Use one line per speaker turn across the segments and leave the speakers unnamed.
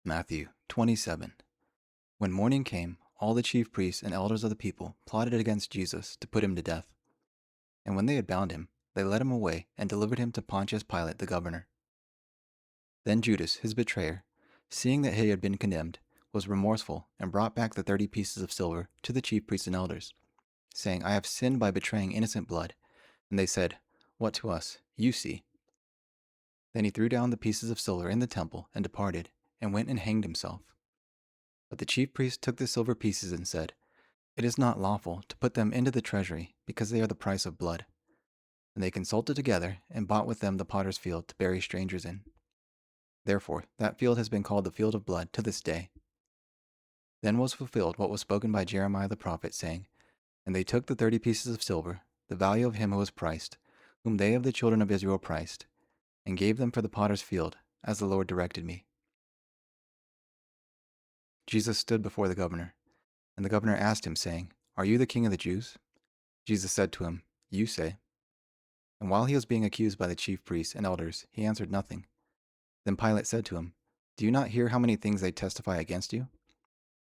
Matthew 27. When morning came, all the chief priests and elders of the people plotted against Jesus to put him to death. And when they had bound him, they led him away and delivered him to Pontius Pilate the governor. Then Judas, his betrayer, seeing that he had been condemned, was remorseful and brought back the 30 pieces of silver to the chief priests and elders, saying, I have sinned by betraying innocent blood. And they said, What to us? You see. Then he threw down the pieces of silver in the temple and departed, and went and hanged himself. But the chief priests took the silver pieces and said, It is not lawful to put them into the treasury, because they are the price of blood. And they consulted together, and bought with them the potter's field to bury strangers in. Therefore that field has been called the field of blood to this day. Then was fulfilled what was spoken by Jeremiah the prophet, saying, And they took the 30 pieces of silver, the value of him who was priced, whom they of the children of Israel priced, and gave them for the potter's field, as the Lord directed me. Jesus stood before the governor, and the governor asked him, saying, Are you the king of the Jews? Jesus said to him, You say. And while he was being accused by the chief priests and elders, he answered nothing. Then Pilate said to him, Do you not hear how many things they testify against you?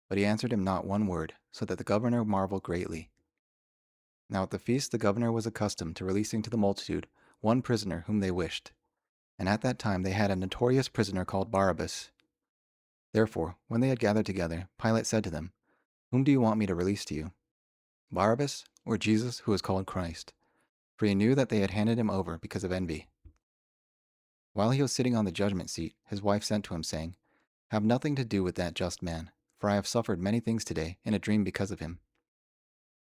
But he answered him not one word, so that the governor marveled greatly. Now at the feast the governor was accustomed to releasing to the multitude one prisoner whom they wished. And at that time they had a notorious prisoner called Barabbas. Therefore, when they had gathered together, Pilate said to them, Whom do you want me to release to you, Barabbas or Jesus, who is called Christ? For he knew that they had handed him over because of envy. While he was sitting on the judgment seat, his wife sent to him, saying, Have nothing to do with that just man, for I have suffered many things today in a dream because of him.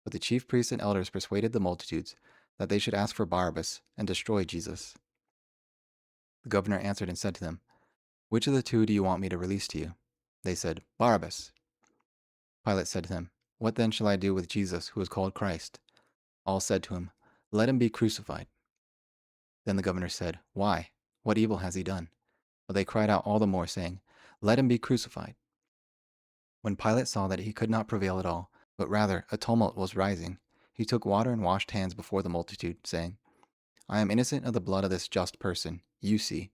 But the chief priests and elders persuaded the multitudes that they should ask for Barabbas and destroy Jesus. The governor answered and said to them, Which of the two do you want me to release to you? They said, Barabbas. Pilate said to them, What then shall I do with Jesus, who is called Christ? All said to him, Let him be crucified. Then the governor said, Why? What evil has he done? But they cried out all the more, saying, Let him be crucified. When Pilate saw that he could not prevail at all, but rather a tumult was rising, he took water and washed hands before the multitude, saying, I am innocent of the blood of this just person. You see.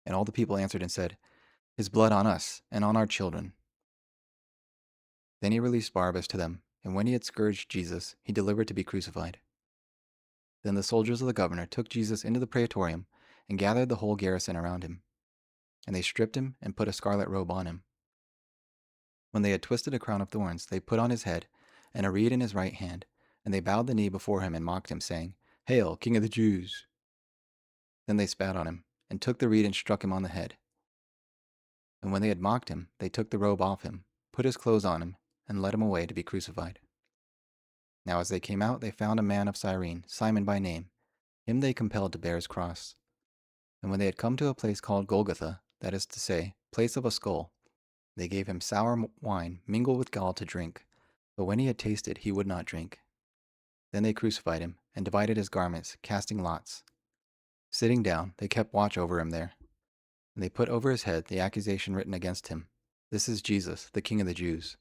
And all the people answered and said, His blood on us and on our children. Then he released Barabbas to them, and when he had scourged Jesus, he delivered to be crucified. Then the soldiers of the governor took Jesus into the praetorium and gathered the whole garrison around him. And they stripped him and put a scarlet robe on him. When they had twisted a crown of thorns, they put on his head, and a reed in his right hand, and they bowed the knee before him and mocked him, saying, Hail, King of the Jews! Then they spat on him, and took the reed and struck him on the head. And when they had mocked him, they took the robe off him, put his clothes on him, and led him away to be crucified. Now as they came out, they found a man of Cyrene, Simon by name. Him they compelled to bear his cross. And when they had come to a place called Golgotha, that is to say, place of a skull, they gave him sour wine mingled with gall to drink. But when he had tasted, he would not drink. Then they crucified him, and divided his garments, casting lots. Sitting down, they kept watch over him there. And they put over his head the accusation written against him, This is Jesus, the King of the Jews.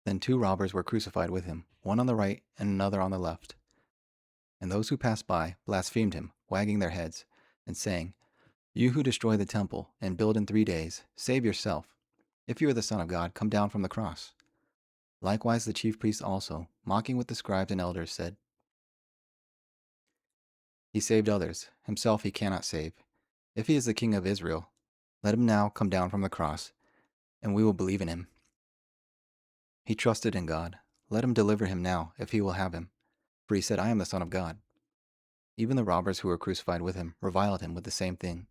Then 2 robbers were crucified with him, one on the right and another on the left. And those who passed by blasphemed him, wagging their heads, and saying, You who destroy the temple, and build in 3 days, save yourself. If you are the Son of God, come down from the cross. Likewise the chief priests also, mocking with the scribes and elders, said, He saved others, himself he cannot save. If he is the King of Israel, let him now come down from the cross, and we will believe in him. He trusted in God. Let him deliver him now, if he will have him. For he said, I am the Son of God. Even the robbers who were crucified with him reviled him with the same thing.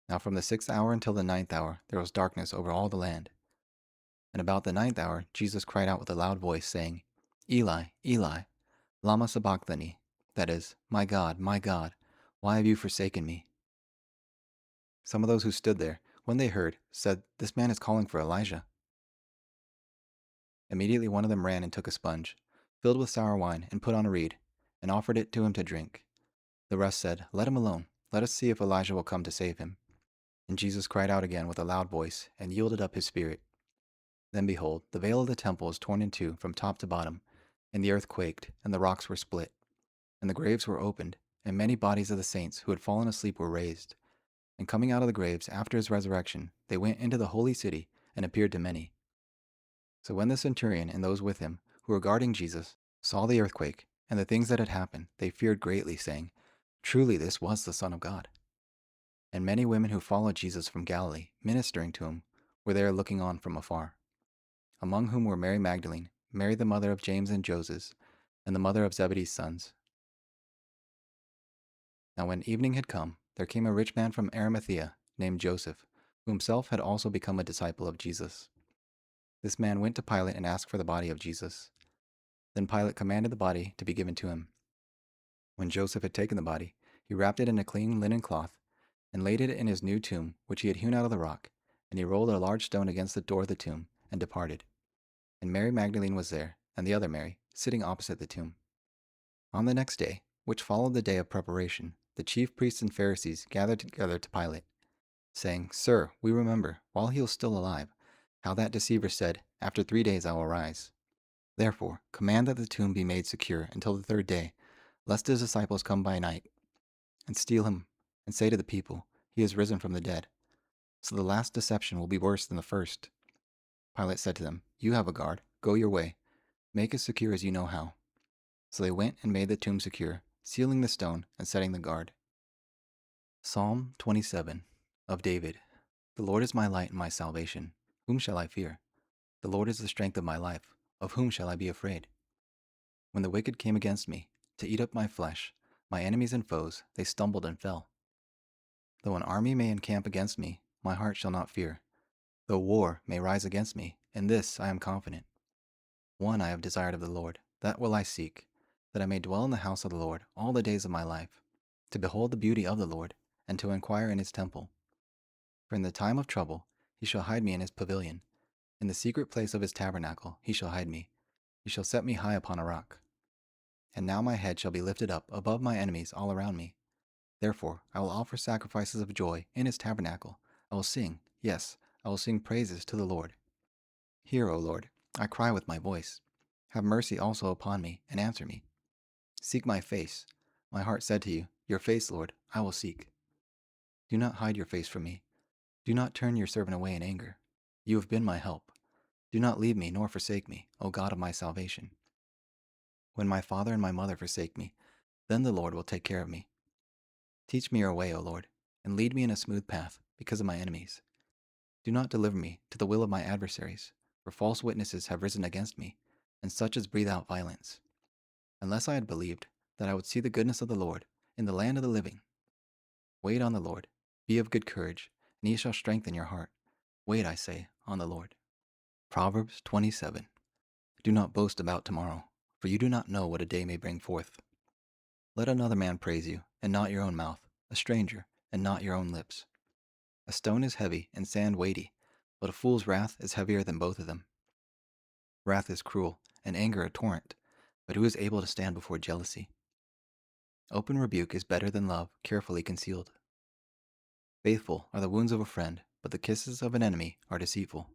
Now from the 6th hour until the 9th hour there was darkness over all the land. And about the 9th hour Jesus cried out with a loud voice, saying, Eli, Eli, lama sabachthani, that is, my God, why have you forsaken me? Some of those who stood there, when they heard, said, This man is calling for Elijah. Immediately one of them ran and took a sponge, filled with sour wine, and put on a reed, and offered it to him to drink. The rest said, Let him alone. Let us see if Elijah will come to save him. And Jesus cried out again with a loud voice, and yielded up his spirit. Then behold, the veil of the temple was torn in two from top to bottom, and the earth quaked, and the rocks were split, and the graves were opened, and many bodies of the saints who had fallen asleep were raised. And coming out of the graves after his resurrection, they went into the holy city and appeared to many. So when the centurion and those with him, who were guarding Jesus, saw the earthquake and the things that had happened, they feared greatly, saying, "Truly this was the Son of God." And many women who followed Jesus from Galilee, ministering to him, were there looking on from afar, among whom were Mary Magdalene, Mary the mother of James and Joses, and the mother of Zebedee's sons. Now when evening had come, there came a rich man from Arimathea, named Joseph, who himself had also become a disciple of Jesus. This man went to Pilate and asked for the body of Jesus. Then Pilate commanded the body to be given to him. When Joseph had taken the body, he wrapped it in a clean linen cloth, and laid it in his new tomb, which he had hewn out of the rock, and he rolled a large stone against the door of the tomb, and departed. And Mary Magdalene was there, and the other Mary, sitting opposite the tomb. On the next day, which followed the day of preparation, the chief priests and Pharisees gathered together to Pilate, saying, "Sir, we remember, while he was still alive, how that deceiver said, 'After 3 days I will rise.' Therefore, command that the tomb be made secure until the third day, lest his disciples come by night and steal him, and say to the people, 'He is risen from the dead.' So the last deception will be worse than the first." Pilate said to them, "You have a guard. Go your way. Make as secure as you know how." So they went and made the tomb secure, sealing the stone and setting the guard. Psalm 27 of David. The Lord is my light and my salvation. Whom shall I fear? The Lord is the strength of my life. Of whom shall I be afraid? When the wicked came against me, to eat up my flesh, my enemies and foes, they stumbled and fell. Though an army may encamp against me, my heart shall not fear. Though war may rise against me, in this I am confident. One I have desired of the Lord, that will I seek, that I may dwell in the house of the Lord all the days of my life, to behold the beauty of the Lord, and to inquire in his temple. For in the time of trouble he shall hide me in his pavilion. In the secret place of his tabernacle he shall hide me. He shall set me high upon a rock. And now my head shall be lifted up above my enemies all around me. Therefore I will offer sacrifices of joy in his tabernacle. I will sing, yes, I will sing praises to the Lord. Hear, O Lord, I cry with my voice. Have mercy also upon me, and answer me. Seek my face. My heart said to you, Your face, Lord, I will seek. Do not hide your face from me. Do not turn your servant away in anger. You have been my help. Do not leave me nor forsake me, O God of my salvation. When my father and my mother forsake me, then the Lord will take care of me. Teach me your way, O Lord, and lead me in a smooth path because of my enemies. Do not deliver me to the will of my adversaries, for false witnesses have risen against me, and such as breathe out violence. Unless I had believed that I would see the goodness of the Lord in the land of the living. Wait on the Lord, be of good courage, and he shall strengthen your heart. Wait, I say, on the Lord. Proverbs 27. Do not boast about tomorrow, for you do not know what a day may bring forth. Let another man praise you, and not your own mouth, a stranger, and not your own lips. A stone is heavy, and sand weighty, but a fool's wrath is heavier than both of them. Wrath is cruel, and anger a torrent, but who is able to stand before jealousy? Open rebuke is better than love carefully concealed. Faithful are the wounds of a friend, but the kisses of an enemy are deceitful.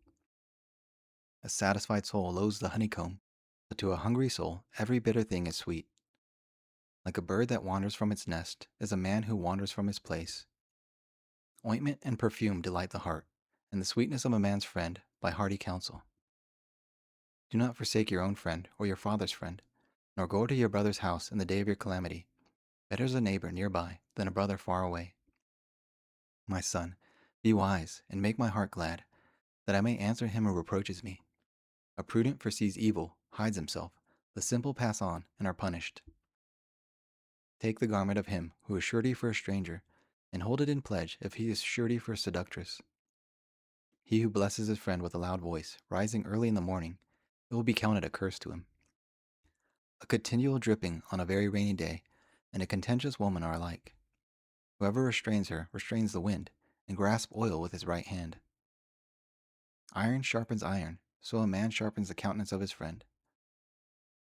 A satisfied soul loathes the honeycomb, but to a hungry soul every bitter thing is sweet. Like a bird that wanders from its nest is a man who wanders from his place. Ointment and perfume delight the heart, and the sweetness of a man's friend by hearty counsel. Do not forsake your own friend or your father's friend, nor go to your brother's house in the day of your calamity. Better is a neighbor nearby than a brother far away. My son, be wise and make my heart glad, that I may answer him who reproaches me. A prudent foresees evil, hides himself. The simple pass on and are punished. Take the garment of him who is surety for a stranger, and hold it in pledge if he is surety for a seductress. He who blesses his friend with a loud voice, rising early in the morning, it will be counted a curse to him. A continual dripping on a very rainy day, and a contentious woman are alike. Whoever restrains her restrains the wind, and grasps oil with his right hand. Iron sharpens iron, so a man sharpens the countenance of his friend.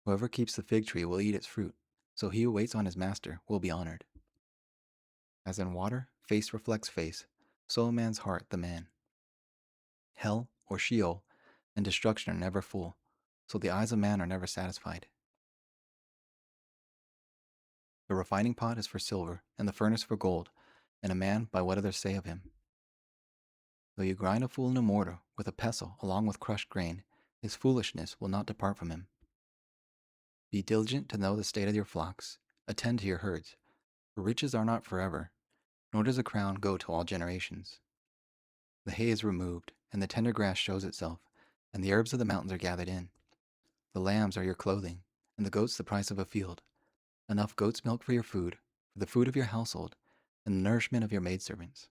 Whoever keeps the fig tree will eat its fruit, so he who waits on his master will be honored. As in water, face reflects face, so a man's heart the man. Hell, or Sheol, and destruction are never full, so the eyes of man are never satisfied. The refining pot is for silver, and the furnace for gold, and a man by what others say of him. Though you grind a fool in a mortar with a pestle along with crushed grain, his foolishness will not depart from him. Be diligent to know the state of your flocks, attend to your herds, for riches are not forever, nor does a crown go to all generations. The hay is removed, and the tender grass shows itself, and the herbs of the mountains are gathered in. The lambs are your clothing, and the goats the price of a field. Enough goat's milk for your food, for the food of your household, and the nourishment of your maidservants.